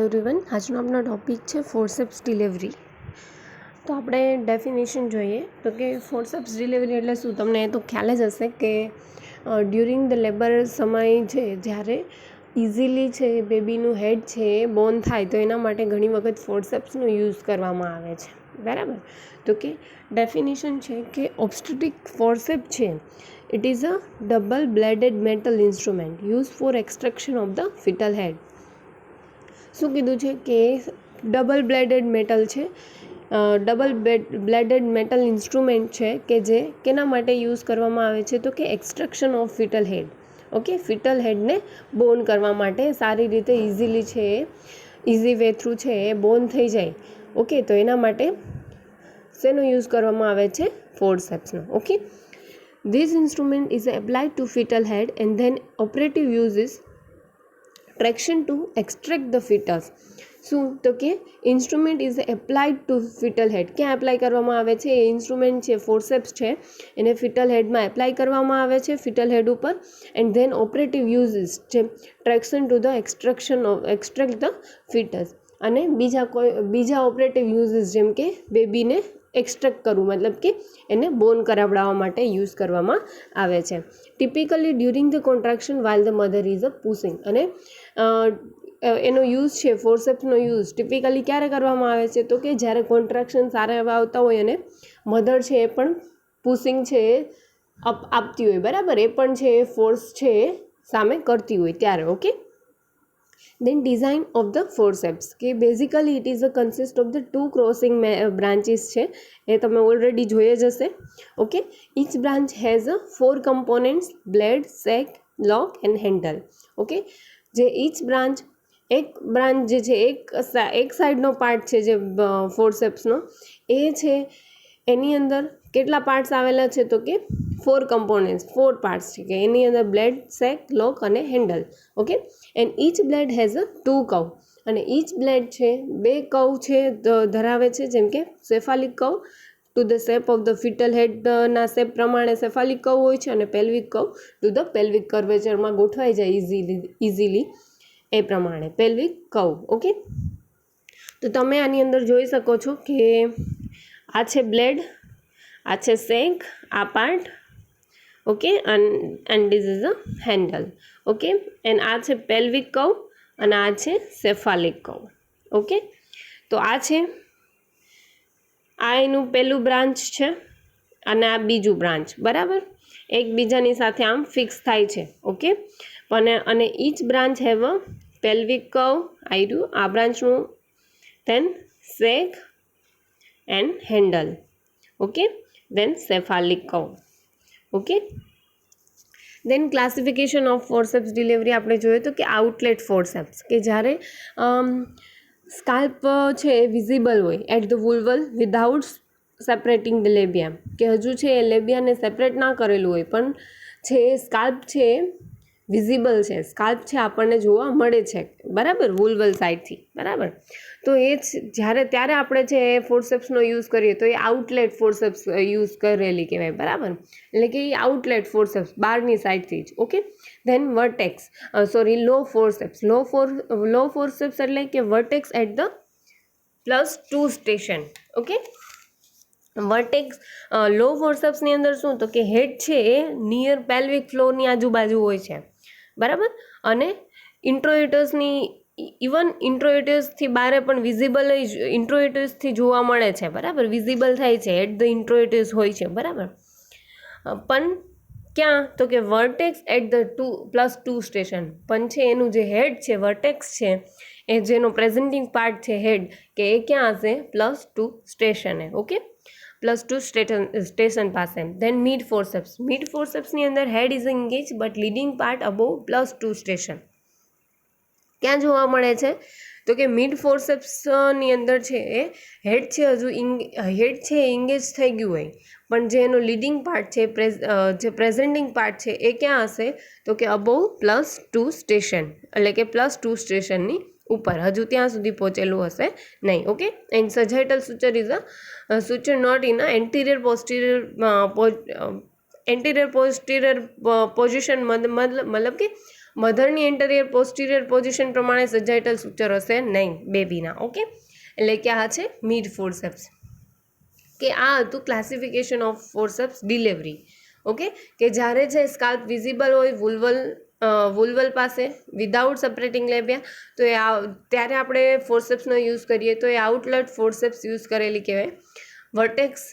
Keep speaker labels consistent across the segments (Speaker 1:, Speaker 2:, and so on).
Speaker 1: Everyone, આજનો આપણો topic છે ફોર્સેપ્સ ડિલિવરી. તો આપણે ડેફિનેશન જોઈએ તો કે ફોર્સેપ્સ ડિલિવરી એટલે શું, તમને એ તો ખ્યાલ જ હશે કે ડ્યુરિંગ ધ લેબર સમય છે જ્યારે ઇઝીલી છે બેબીનું હેડ છે એ બોર્ન થાય તો એના માટે ઘણી વખત ફોર્સેપ્સનો યુઝ કરવામાં આવે છે, બરાબર. તો કે ડેફિનેશન છે કે ઓબ્સ્ટેટ્રિક ફોર્સેપ છે it is a double bladed metal instrument use for extraction of the fetal head. શું કીધું છે કે ડબલ બ્લેડેડ મેટલ છે, ડબલ બ્લેડેડ મેટલ ઇન્સ્ટ્રુમેન્ટ છે કે જે કેના માટે યુઝ કરવામાં આવે છે તો કે extraction of fetal head. Okay, fetal હેડને બોર્ન કરવા માટે સારી રીતે ઇઝીલી છે ઇઝી વે થ્રુ છે એ બોર્ન થઈ જાય. ઓકે, તો એના માટે શેનો યુઝ કરવામાં આવે છે? ફોર્સેપ્સનો. Okay, this instrument is applied to fetal head and then operative uses traction to extract the fetus. શું તો કે instrument is applied to fetal head. ક્યાં એપ્લાય કરવામાં આવે છે? એ ઇન્સ્ટ્રુમેન્ટ છે ફોર્સેપ્સ છે એને ફિટલ હેડમાં એપ્લાય કરવામાં આવે છે, ફિટલ હેડ ઉપર. એન્ડ ધેન ઓપરેટિવ યુઝિસ છે traction to the extract the fetus. અને બીજા ઓપરેટિવ યુઝિસ જેમ કે બેબીને એક્સટ્રેક્ટ કરવું, મતલબ કે એને બોર્ન કરાવડાવવા માટે યુઝ કરવામાં આવે છે. Typically during the contraction while the mother is a pushing. અને એનો યુઝ છે ફોર્સેપ્સનો યુઝ ટિપિકલી ક્યારે કરવામાં આવે છે તો કે જ્યારે કોન્ટ્રાક્શન સારા એવા આવતા હોય અને મધર છે એ પણ પુશિંગ છે એ આપતી હોય, બરાબર, એ પણ છે એ ફોર્સ છે એ સામે કરતી હોય ત્યારે. Okay, then design of the forceps કે basically it is a consist of the two crossing branches છે, એ તમે ઓલરેડી જોઈએ જ હશે. Okay, each branch has a 4 components: blade, sac, lock and handle. Okay, જે each branch એક branch જે છે એક સાઈડનો પાર્ટ છે જે ફોર્સેપ્સનો એ છે એની અંદર કેટલા પાર્ટ્સ આવેલા છે તો કે 4 કમ્પોનન્ટ્સ, 4 પાર્ટ્સ છે કે એની અંદર બ્લેડ, સેક, લોક અને handle. Okay, and each blade has a 2 curve. અને ઈચ બ્લેડ છે 2 કર્વ છે ધરાવે છે, જેમ કે cephalic curve to the shape of the fetal હેડના શેપ પ્રમાણે સેફાલિક કર્વ હોય છે અને pelvic curve to the pelvic કર્વેચરમાં ગોઠવાઈ જાય ઇઝીલી એ પ્રમાણે પેલ્વિક કર્વ. ઓકે, તો તમે આની અંદર જોઈ શકો છો કે આ છે બ્લેડ, આ છે સેક, આ part. Okay, and this is a handle. Okay, and આ છે પેલ્વિક કર્વ અને આ છે સેફાલિક કર્વ. ઓકે, તો આ છે આ એનું પહેલું બ્રાન્ચ છે અને આ બીજું બ્રાન્ચ, બરાબર, એકબીજાની સાથે આમ ફિક્સ થાય છે. ઓકે, અને each branch have a pelvic curve આવ્યું આ બ્રાન્ચનું, then sac and handle. Okay, then cephalic curve. Okay, then classification of forceps delivery આપણે જોઈએ તો કે આઉટલેટ ફોર્સેપ્સ કે જ્યારે સ્કાલ્પ છે વિઝિબલ હોય at the vulval without separating the labia, કે હજુ છે એ લેબિયાને સેપરેટ ના કરેલું હોય પણ છે સ્કાલ્પ છે વિઝિબલ છે, સ્કાલ્પ છે આપણને જોવા મળે છે, બરાબર, વુલ્વલ સાઇડથી, બરાબર. તો એ જ ત્યારે આપણે છે એ ફોર્સેપ્સનો યુઝ કરીએ તો એ આઉટલેટ ફોર્સેપ્સ યુઝ કરેલી કહેવાય, બરાબર, એટલે કે એ આઉટલેટ ફોર્સેપ્સ બહારની સાઇડથી જ. Okay, then vertex low forceps. Low forceps એટલે કે vertex at the +2 station. Okay, vertex low ફોર્સેપ્સની અંદર શું તો કે હેડ છે એ નિયર પેલ્વિક ફ્લોરની આજુબાજુ હોય છે, બરાબર, અને ઇન્ટ્રોઇટસથી બારે પણ વિઝિબલ ઇન્ટ્રોઇટસથી જોવા મળે છે, બરાબર, વિઝિબલ થાય છે એટ ધ ઇન્ટ્રોઇટસ હોય છે, બરાબર. પણ ક્યાં તો કે વર્ટેક્સ એટ ધ +2 સ્ટેશન. પણ છે એનું જે હેડ છે વર્ટેક્સ છે એ જેનો પ્રેઝન્ટિંગ પાર્ટ છે હેડ કે એ ક્યાં હશે? +2 સ્ટેશને. ઓકે, +2 સ્ટેશન પાસે. Then mid forceps. મિડ ફોર્સેપ્સની અંદર head is engage but leading part above +2 station. ક્યાં જોવા મળે છે તો કે મિડ ફોર્સેપ્સની અંદર છે એ હેડ છે એન્ગેજ થઈ ગયું હોય પણ જે એનો લીડિંગ પાર્ટ છે જે પ્રેઝન્ટિંગ પાર્ટ છે એ ક્યાં હશે તો કે અબોવ +2 સ્ટેશન, એટલે કે +2 સ્ટેશનની ઉપર, હજુ ત્યાં સુધી પહોંચેલું હશે નહીં. Okay, and sagittal suture is a suture not in a anterior posterior position, મતલબ કે મધરની એન્ટેરિયર પોસ્ટિરિયર પોઝિશન પ્રમાણે સજાઇટલ સ્ટ્રક્ચર હશે નહીં બેબીના. ઓકે, એટલે કે આ છે મિડ ફોર્સેપ્સ. કે આ હતું classification of forceps delivery. Okay, કે જ્યારે જે સ્કાલ્પ વિઝિબલ હોય વુલ્વલ પાસે વિધાઉટ સેપરેટિંગ લેબિયા, તો એ ત્યારે આપણે ફોર્સેપ્સનો યુઝ કરીએ તો એ આઉટલેટ ફોર્સેપ્સ યુઝ કરેલી કહેવાય. વર્ટેક્સ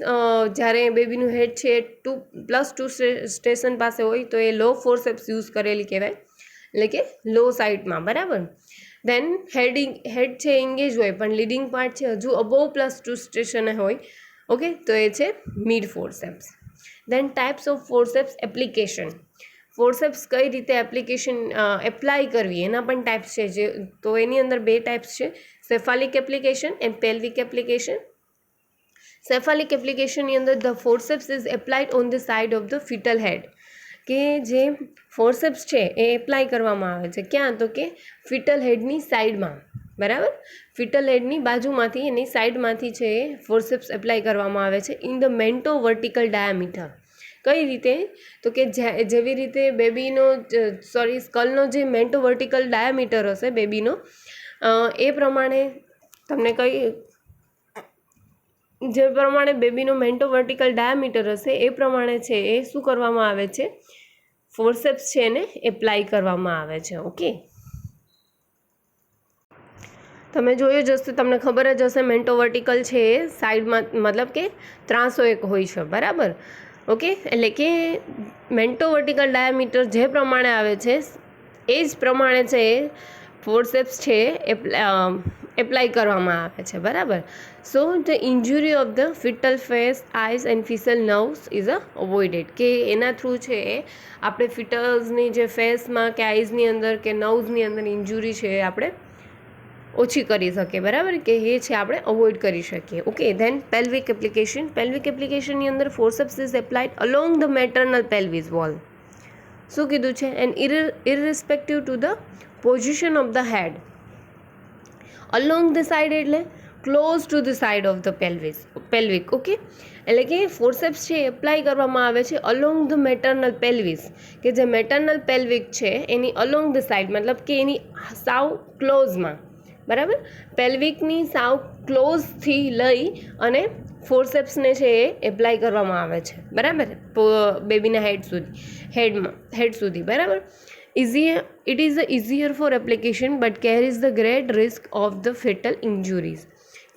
Speaker 1: જ્યારે બેબીનું હેડ છે એ 2+2 સ્ટેશન પાસે હોય તો એ લો ફોર્સેપ્સ યુઝ કરેલી કહેવાય, એટલે કે લો સાઇડમાં. બરાબર. દેન હેડ છે એંગેજ હોય પણ લીડિંગ પાર્ટ છે હજુ અબોવ +2 સ્ટેશને હોય. ઓકે, તો એ છે mid forceps. Then types of forceps application. Forceps કઈ રીતે એપ્લાય કરવી એના પણ ટાઈપ્સ છે. તો એની અંદર 2 ટાઈપ્સ છે, cephalic application and pelvic application. Cephalic એપ્લિકેશનની અંદર the forceps is applied on the side of the fetal head. કે જે ફોર્સેપ્સ છે એ એપ્લાય કરવામાં આવે છે ક્યાં, તો કે ફિટલ હેડની સાઈડમાં. બરાબર, ફિટલ હેડની બાજુમાંથી એની સાઈડમાંથી છે એ ફોર્સેપ્સ એપ્લાય કરવામાં આવે છે ઇન ધ મેન્ટો વર્ટિકલ ડાયામીટર. કઈ રીતે, તો કે જેવી રીતે બેબીનો સ્કલનો જે મેન્ટો વર્ટિકલ ડાયામીટર હશે બેબીનો, એ પ્રમાણે તમને જે પ્રમાણે બેબીનો મેન્ટો વર્ટિકલ ડાયામીટર હશે એ પ્રમાણે છે એ શું કરવામાં આવે છે, ફોર્સેપ્સ છે એને એપ્લાય કરવામાં આવે છે. ઓકે, તમે જોયું જ હશે, તમને ખબર જ હશે મેન્ટો વર્ટિકલ છે એ સાઈડમાં મતલબ કે ત્રાસો એક હોય છે. બરાબર. ઓકે, એટલે કે મેન્ટો વર્ટિકલ ડાયામીટર જે પ્રમાણે આવે છે એ જ પ્રમાણે છે એ ફોર્સેપ્સ છે એપ્લાય કરવામાં આવે છે. બરાબર. So the injury of the fetal face eyes and facial nerves is avoided. કે એના થ્રુ છે એ આપણે ફિટલ્સની જે ફેસમાં કે આઈઝની અંદર કે નર્વ્સની અંદર ઇન્જુરી છે એ આપણે ઓછી કરી શકીએ. બરાબર, કે એ છે આપણે અવોઇડ કરી શકીએ. Okay, then pelvic application. Pelvic એપ્લિકેશનની અંદર forceps is applied along the maternal pelvis wall. શું કીધું છે, and irrespective to the position of the head. Along the side એટલે close to the side of the pelvic. Okay, એટલે કે forceps છે apply કરવામાં આવે છે અલોંગ ધ મેટર્નલ પેલ્વિસ, કે જે મેટર્નલ પેલ્વિક છે એની અલોંગ ધ સાઇડ મતલબ કે એની સાવ ક્લોઝમાં. બરાબર, પેલ્વિકની સાવ ક્લોઝથી લઈ અને ફોર્સેપ્સને છે એ એપ્લાય કરવામાં આવે છે. બરાબર, બેબીના હેડ સુધી. બરાબર. It is easier for application but carries the great risk of the fatal injuries.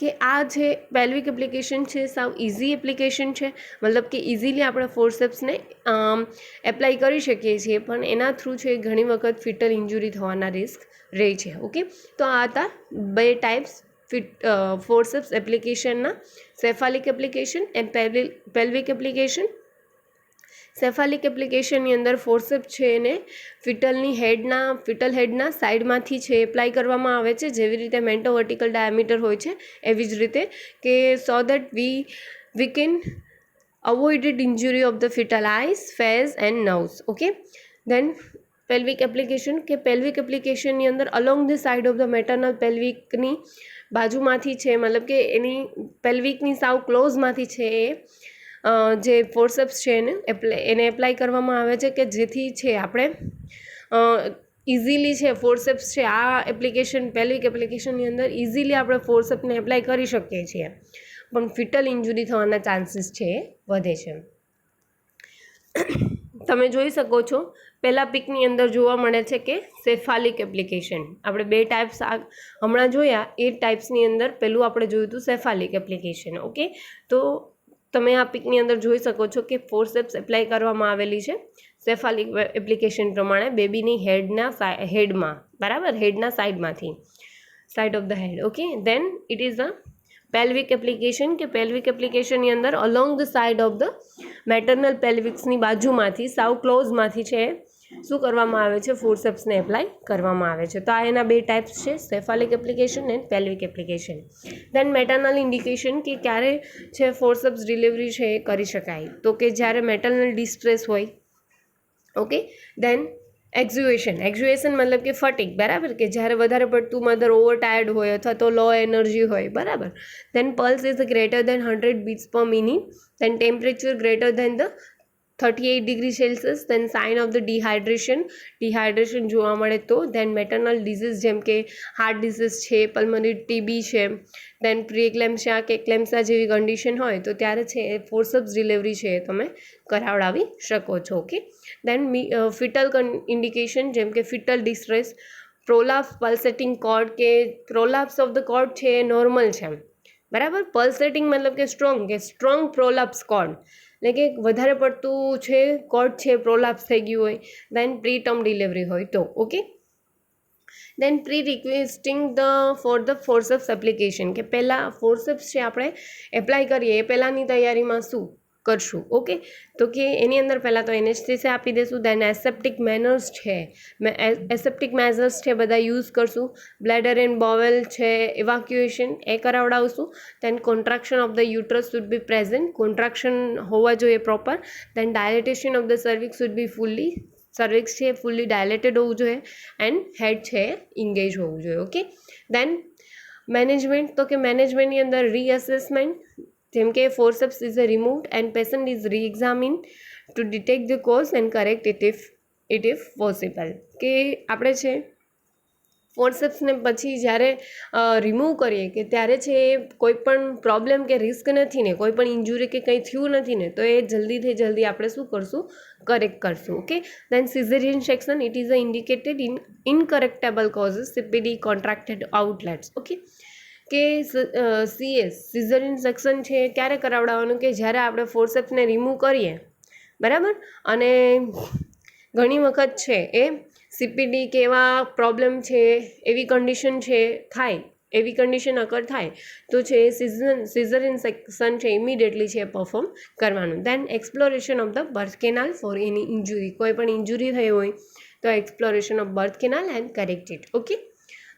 Speaker 1: કે આ છે પેલ્વિક એપ્લિકેશન છે સાવ ઇઝી એપ્લિકેશન છે, મતલબ કે ઇઝીલી આપણે ફોર્સેપ્સને એપ્લાય કરી શકીએ છીએ, પણ એના થ્રુ છે ઘણી વખત ફિટલ ઇન્જુરી થવાના રિસ્ક રહે છે. ઓકે, તો આ હતા 2 ટાઈપ્સ ફોર્સેપ્સ એપ્લિકેશનના, સેફાલિક application and pelvic application. Cephalic એપ્લિકેશનની અંદર ફોર્સેપ્સ છે એને ફિટલ હેડના સાઈડમાંથી છે એપ્લાય કરવામાં આવે છે, જેવી રીતે મેન્ટો વર્ટિકલ ડાયામીટર હોય છે એવી જ રીતે, કે so that we can avoided injury of the fetal eyes, face and nerves. Okay, then pelvic application. કે પેલ્વિક એપ્લિકેશનની અંદર along the side of the maternal પેલ્વિકની બાજુમાંથી છે મતલબ કે એની પેલ્વિકની સાવ ક્લોઝમાંથી છે એ જે ફોર્સેપ્સ છે એને એપ્લાય કરવામાં આવે છે, કે જેથી છે આપણે ઇઝીલી છે ફોર્સેપ્સ છે આ એપ્લિકેશન પેલ્વિક એપ્લિકેશનની અંદર ઇઝીલી આપણે ફોર્સેપ્સને એપ્લાય કરી શકીએ છીએ, પણ ફિટલ ઇન્જુરી થવાના ચાન્સીસ છે એ વધે છે. તમે જોઈ શકો છો પહેલાં પિકની અંદર જોવા મળે છે કે સેફાલિક એપ્લિકેશન. આપણે 2 ટાઈપ્સ હમણાં જોયા, એ ટાઈપ્સની અંદર પહેલું આપણે જોયું હતું સેફાલિક એપ્લિકેશન. ઓકે, તો તમે આ પિકની અંદર જોઈ શકો છો કે ફોર્સેપ્સ એપ્લાય કરવામાં આવેલી છે સેફાલિક એપ્લિકેશન પ્રમાણે બેબીની હેડમાં. બરાબર, હેડના સાઈડમાંથી, side of the head. Okay, then it is a pelvic application. કે પેલ્વિક એપ્લિકેશનની અંદર along the side of the maternal પેલ્વિક્સની બાજુમાંથી સાવ ક્લોઝમાંથી છે શું કરવામાં આવે છે, ફોર્સેપ્સને એપ્લાય કરવામાં આવે છે. તો આ એના 2 ટાઈપ્સ છે, cephalic application and pelvic application. Then maternal indication. કે ક્યારે છે ફોર્સેપ્સ ડિલિવરી છે એ કરી શકાય, તો કે જ્યારે મેટર્નલ ડિસ્ટ્રેસ હોય. ઓકે, દેન એક્ઝ્યુએશન મતલબ કે ફટીગ. બરાબર, કે જ્યારે વધારે પડતું મધર ઓવર ટાયર્ડ હોય અથવા તો લો એનર્જી હોય. બરાબર. Then pulse is greater than 100 beats per minute. Then temperature greater than the 38 degree Celsius, then sign of the dehydration જોવા મળે તો, દેન મેટર્નલ ડિઝીઝ જેમ કે હાર્ટ ડિઝીઝ છે, પલ્મનરી ટીબી છે, દેન પ્રી એક્લેમ્સિયા કે એક્લેમ્સિયા જેવી કન્ડિશન હોય તો ત્યારે છે એ ફોર્સેપ્સ ડિલિવરી છે એ તમે કરાવડાવી શકો છો. ઓકે, દેન ફિટલ ઇન્ડિકેશન જેમ કે ફિટલ ડિસ્ટ્રેસ, પ્રોલાપ્સ પલ્સેટિંગ કોર્ડ કે પ્રોલાપ્સ ઓફ ધ કોર્ડ છે એ નોર્મલ છે, બરાબર. પલ્સેટિંગ મતલબ કે સ્ટ્રોંગ પ્રોલાપ્સ કોર્ડ, એટલે કે વધારે પડતું છે કોર્ડ છે પ્રોલાપ્સ થઈ ગયું હોય, દેન પ્રી ટર્મ ડિલિવરી હોય તો. Okay, then pre requesting for the forceps application, કે પહેલાં ફોર્સેપ્સ છે આપણે એપ્લાય કરીએ એ પહેલાંની તૈયારીમાં શું કરશું. ઓકે, તો કે એની અંદર પહેલાં તો એનેસ્થેસિયા આપી દઈશું, દેન એસેપ્ટિક મેનર્સ છે, એસેપ્ટિક મેઝર્સ છે બધા યુઝ કરશું, બ્લેડર એન્ડ બોવેલ છે ઇવાક્યુએશન એ કરાવડાવશું, then contraction of the uterus should be present, contraction હોવા જોઈએ proper, then dilatation of the cervix should be cervix છે ફૂલ્લી ડાયલેટેડ હોવું જોઈએ, એન્ડ હેડ છે ઇંગેજ હોવું જોઈએ. ઓકે, દેન મેનેજમેન્ટ, તો કે મેનેજમેન્ટની અંદર રીઅસેસમેન્ટ જેમ કે forceps is removed and patient is reexamine to detect the cause and correct it if possible, કે આપણે છે ફોર્સેપ્સને પછી જ્યારે રિમૂવ કરીએ કે ત્યારે છે એ કોઈ પણ પ્રોબ્લેમ કે રિસ્ક નથી ને, કોઈ પણ ઇન્જુરી કે કંઈ થયું નથી ને, તો એ જલ્દીથી જલ્દી આપણે શું કરશું, કરેક્ટ કરશું. Okay, then caesarean section, it is indicated incorrectable causes, CPD contracted outlets. Okay, કે સીએસ સિઝેરિયન સેક્શન છે ક્યારે કરાવડાવવાનું, કે જ્યારે આપણે ફોર્સેપ્સને રિમૂવ કરીએ, બરાબર, અને ઘણી વખત છે એ સીપીડી કે એવા પ્રોબ્લેમ છે, એવી કન્ડિશન છે થાય, એવી કન્ડિશન અકર થાય તો છે સિઝેરિયન સેક્શન છે ઇમિડિયેટલી છે પરફોર્મ કરવાનું. Then exploration of the birth canal for any injury, કોઈ પણ ઇન્જુરી થઈ હોય તો exploration of birth canal and correct it. Okay,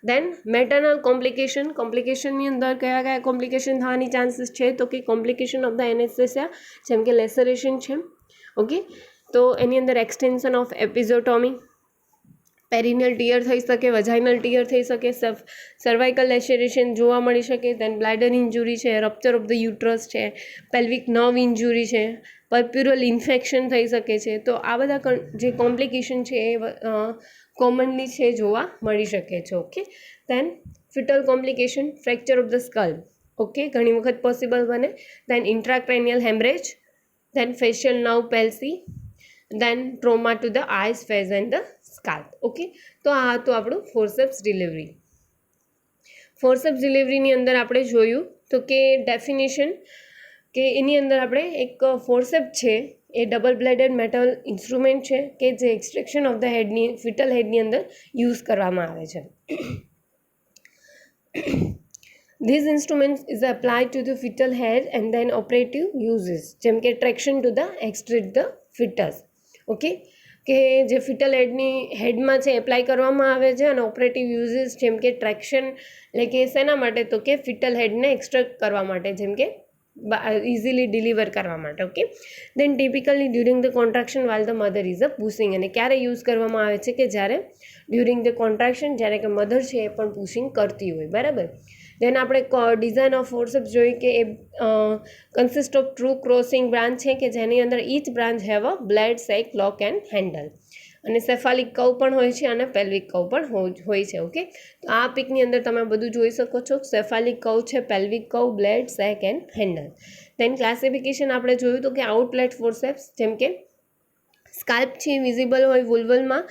Speaker 1: then maternal કોમ્પ્લિકેશનની અંદર કયા કયા કોમ્પ્લિકેશન થવાની ચાન્સીસ છે, તો કે કોમ્પ્લિકેશન ઓફ ધ એનેસ્થેસિયા જેમ કે લેસરેશન છે. ઓકે, તો એની અંદર એક્સટેન્શન ઓફ એપિઝોટોમી, પેરિનિયલ ટીયર થઈ શકે, વજાઇનલ ટીયર થઈ શકે, સર્વાઇકલ લેસરેશન જોવા મળી શકે, દેન બ્લેડર ઇન્જુરી છે, રપ્ચર ઓફ ધ યુટ્રસ છે, પેલ્વિક નર્વ ઇન્જુરી છે, પર્પ્યુરલ ઇન્ફેક્શન થઈ શકે છે. તો આ બધા જે કોમ્પ્લિકેશન છે એ કોમનલી છે જોવા મળી શકે છે. Okay, then fetal complication, fracture of the skull, okay, ઘણી વખત પોસિબલ બને, then intracranial haemorrhage, then facial nerve palsy, then trauma to the eyes, face and the scalp. Okay, તો આ હતું આપણું ફોર્સેપ્સ ડિલિવરી. ફોર્સેપ્સ ડિલિવરીની અંદર આપણે જોયું તો કે ડેફિનેશન, કે એની અંદર આપણે એક ફોર્સેપ્સ છે એ ડબલ બ્લેડેડ મેટલ ઇન્સ્ટ્રુમેન્ટ છે કે જે એક્સટ્રેક્શન ઓફ ધ હેડની ફિટલ હેડની અંદર યુઝ કરવામાં આવે છે. These instruments is applied to the fetal head and then operative uses જેમ કે traction to the extract the fetus. Okay, કે જે ફિટલ હેડમાં છે એપ્લાય કરવામાં આવે છે, અને ઓપરેટિવ યુઝીસ જેમ કે ટ્રેક્શન, એટલે કે શેના માટે, તો કે ફિટલ હેડને એક્સટ્રેક્ટ કરવા માટે, જેમ કે ઇઝીલી ડિલિવર કરવા માટે. Okay, then typically during the contraction while the mother is a pushing, અને ક્યારે યુઝ કરવામાં આવે છે, કે જ્યારે ડ્યુરિંગ ધ કોન્ટ્રાક્શન, જ્યારે કે મધર છે એ પણ પુશિંગ કરતી હોય, બરાબર. દેન આપણે ડિઝાઇન ઓફ ફોર્સેપ્સ જોઈ કે એ consist of two crossing branch છે, કે જેની અંદર each branch have a blade, sec, lock and handle, અને સેફાલિક કવ પણ હોય છે અને પેલ્વિક કવ પણ હોય છે. ઓકે, તો આ પિકની અંદર તમે બધું જોઈ શકો છો, સેફાલિક કવ છે, pelvic curve, blade, shank and handle. Then classification આપણે જોયું તો કે આઉટલેટ ફોર્સેપ્સ જેમ કે સ્કાલ્પ છે વિઝિબલ હોય વુલ્વલમાં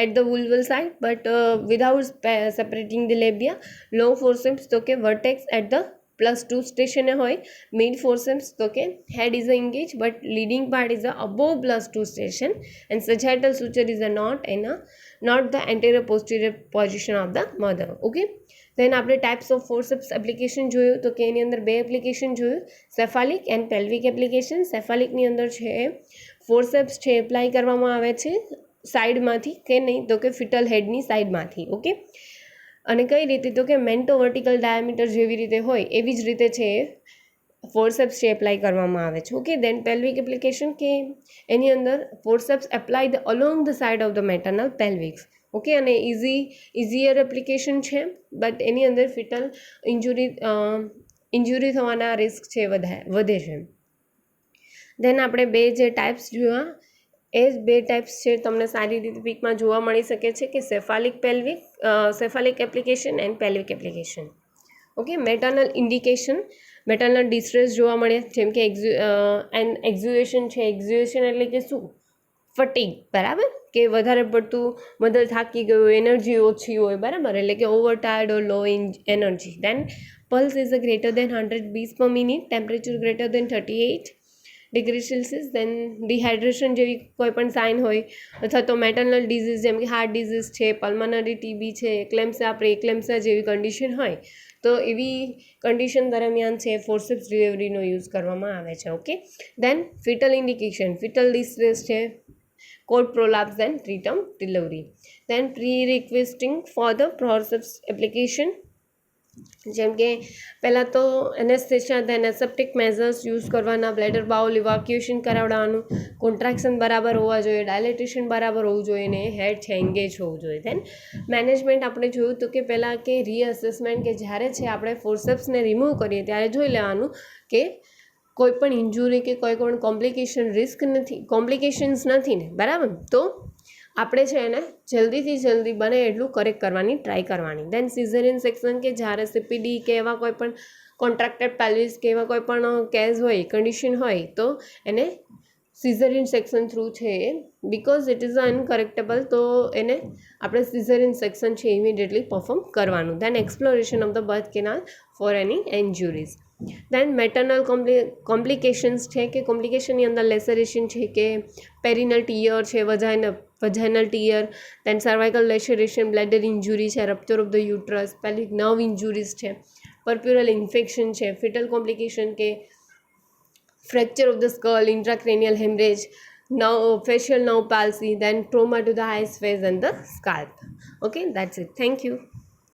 Speaker 1: at the vulval side, but without separating the labia. Low forceps તો કે વર્ટેક્સ એટ ધ +2 સ્ટેશને હોય. મિડ ફોર્સેપ્સ તો કે head is a engage but leading part is a above +2 station, and sagittal suture is a not the anterior posterior position of the mother. Okay, then આપણે types of forceps application જોયું તો કે એની અંદર બે application જોયું, સેફાલિક and pelvic application. સેફાલિકની અંદર છે ફોર્સેપ્સ છે એપ્લાય કરવામાં આવે છે સાઈડમાંથી, કે નહીં તો કે ફિટલ હેડની સાઈડમાંથી. ઓકે, અને કઈ રીતે, તો કે મેન્ટો વર્ટિકલ ડાયામીટર જેવી રીતે હોય એવી જ રીતે છે ફોર્સેપ્સ છે એપ્લાય કરવામાં આવે છે. ઓકે, દેન પેલ્વિક એપ્લિકેશન, કે એની અંદર forceps apply along the side of the maternal pelvics. Okay, અને ઇઝીયર એપ્લિકેશન છે, બટ એની અંદર ફિટલ ઇન્જુરી થવાના રિસ્ક છે વધે છે. દેન આપણે બે જે ટાઈપ્સ જોયા એ જ બે ટાઈપ્સ છે તમને સારી રીતે પીકમાં જોવા મળી શકે છે કે cephalic application and pelvic application. Okay, maternal indication, maternal distress જોવા મળે, જેમ કે એક્ઝ્યુએશન છે. એક્ઝ્યુએશન એટલે કે શું? ફટીગ, બરાબર, કે વધારે પડતું મધર થાકી ગયું, એનર્જી ઓછી હોય, બરાબર, એટલે કે over tired or low in energy. Then pulse is greater than 100 beats per minute, temperature greater than 38°C. Then dehydration જેવી કોઈ પણ સાઇન હોય, અથવા તો મેટર્નલ ડિઝીઝ જેમ કે હાર્ટ ડિઝીઝ છે, પલ્મનરી ટીબી છે, એક્લેમ્સિયા, પ્રેક્લેમ્સિયા જેવી કન્ડિશન હોય, તો એવી કન્ડિશન દરમિયાન છે ફોર્સેપ્સ ડિલિવરીનો યુઝ કરવામાં આવે છે. Okay, then fetal indication, fetal distress છે, cord prolapse and preterm delivery. Then pre requesting for the forceps application, જેમ કે પહેલાં તો anaesthesia, then aseptic measures use કરવાના, બ્લેડર બાઉલ ઇવાક્યુએશન કરાવડાવવાનું, કોન્ટ્રાક્શન બરાબર હોવા જોઈએ, ડાયલેટેશન બરાબર હોવું જોઈએ, ને હેડ છે એન્ગેજ હોવું જોઈએ. દેન મેનેજમેન્ટ આપણે જોયું તો કે પહેલાં કે રીઅસેસમેન્ટ, કે જ્યારે છે આપણે ફોર્સેપ્સને રિમૂવ કરીએ ત્યારે જોઈ લેવાનું કે કોઈ પણ ઇન્જુરી કે કોઈ પણ કોમ્પ્લિકેશન્સ નથી ને, બરાબર, તો આપણે છે એને જલ્દી બને એટલું કરેક્ટ કરવાની ટ્રાય કરવાની. દેન સિઝેરિયન સેક્શન, કે જ્યારે સીપીડી કે એવા કોઈ પણ કોન્ટ્રાક્ટેડ પેલ્વિસ કે એવા કોઈ પણ કેસ હોય, કન્ડિશન હોય, તો એને સિઝેરિયન સેક્શન થ્રુ છે એ, બિકોઝ ઇટ ઇઝ અનકરેક્ટેબલ, તો એને આપણે સિઝેરિયન સેક્શન છે ઇમિડિયેટલી પરફોર્મ કરવાનું. Then exploration of the birth canal for any injuries. Then maternal complications છે, કે કોમ્પ્લિકેશનની અંદર લેસરેશન છે, કે પેરિનલ ટીયર છે, vaginal tear, then cervical laceration, bladder injury છે, rupture of the uterus, pelvic nerve injuries છે, પર્પ્યુરલ ઇન્ફેક્શન છે, ફિટલ કોમ્પ્લિકેશન, કે fracture of the skull, intracranial haemorrhage, facial nerve palsy, then trauma to the eyes, face and the scalp. Okay, that's it. Thank you.